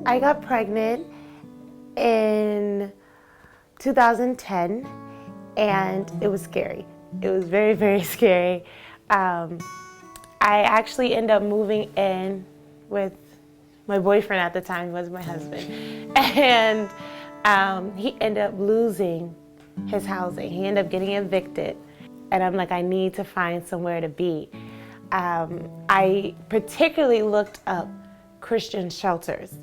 I got pregnant in 2010, and it was scary. It was very, very scary. I actually ended up moving in with my boyfriend at the time, was my husband, and he ended up losing his housing. He ended up getting evicted, and I'm like, I need to find somewhere to be. I particularly looked up Christian shelters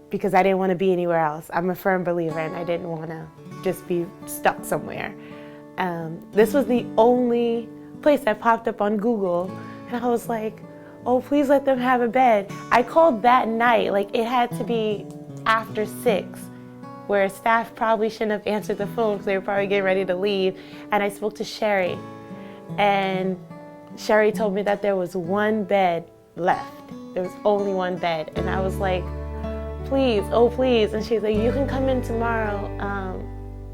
because I didn't want to be anywhere else. I'm a firm believer, and I didn't want to just be stuck somewhere. This was the only place that popped up on Google, and I was like, oh, please let them have a bed. I called that night, like it had to be after 6, where staff probably shouldn't have answered the phone because they were probably getting ready to leave. And I spoke to Sherry, and Sherry told me that there was one bed left. There was only one bed, and I was like, please, oh please. And she's like, you can come in tomorrow.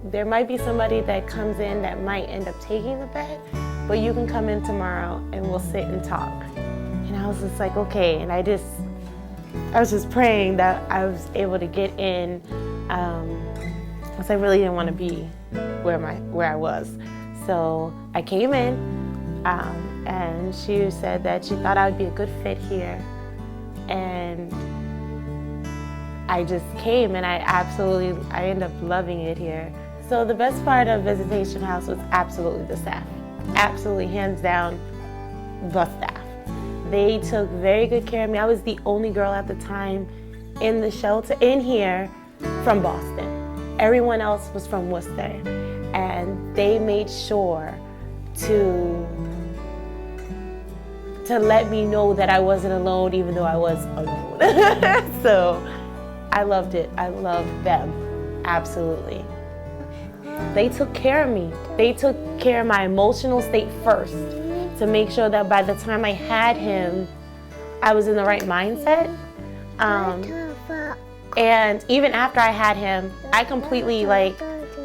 There might be somebody that comes in that might end up taking the bed, but you can come in tomorrow and we'll sit and talk. And I was just like, okay. And I was just praying that I was able to get in, because I really didn't want to be where I was. So I came in, and she said that she thought I would be a good fit here. And I just came, and I ended up loving it here. So the best part of Visitation House was absolutely the staff. Absolutely, hands down, the staff. They took very good care of me. I was the only girl at the time in the shelter, in here, from Boston. Everyone else was from Worcester. And they made sure to let me know that I wasn't alone, even though I was alone. So I loved it. I loved them, absolutely. They took care of me. They took care of my emotional state first to make sure that by the time I had him, I was in the right mindset. And even after I had him, I completely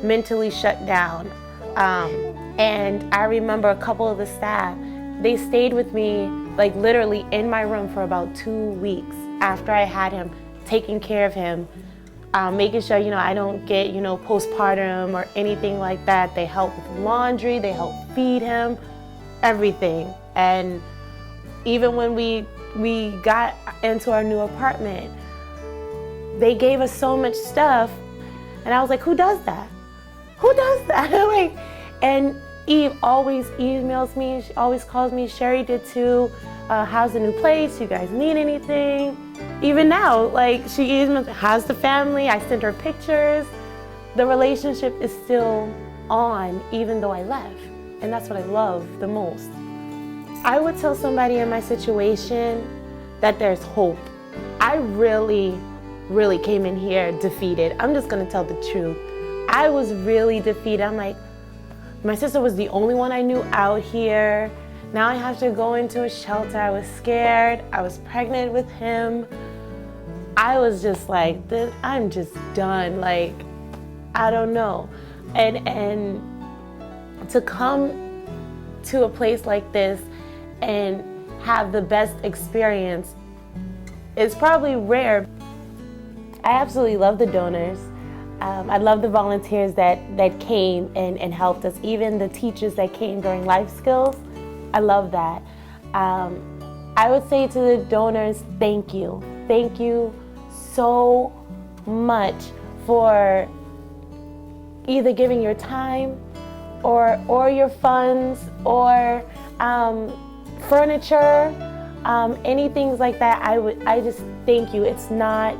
mentally shut down. And I remember a couple of the staff, they stayed with me literally in my room for about 2 weeks after I had him, taking care of him, making sure I don't get postpartum or anything like that. They help with laundry, they help feed him, everything. And even when we got into our new apartment, they gave us so much stuff, and I was like, who does that? Who does that? And Eve always emails me, she always calls me, Sherry did too. How's the new place? You guys need anything? Even now, she emails, how's the family? I sent her pictures. The relationship is still on, even though I left. And that's what I love the most. I would tell somebody in my situation that there's hope. I really came in here defeated. I'm just gonna tell the truth. I was really defeated. I'm like, my sister was the only one I knew out here. Now I have to go into a shelter. I was scared. I was pregnant with him. I was just like, I'm just done. I don't know. And to come to a place like this and have the best experience is probably rare. I absolutely love the donors. I love the volunteers that came and helped us, even the teachers that came during life skills. I love that. I would say to the donors, thank you. Thank you so much for either giving your time or your funds or furniture, anything like that. I just thank you. It's not,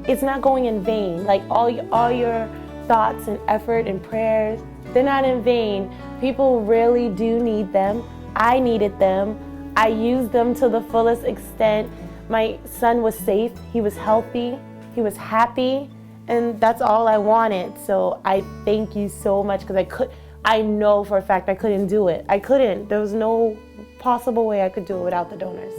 it's not going in vain. All your thoughts and effort and prayers, they're not in vain. People really do need them. I needed them. I used them to the fullest extent. My son was safe, he was healthy, he was happy, and that's all I wanted. So I thank you so much, because I know for a fact I couldn't do it. I couldn't. There was no possible way I could do it without the donors.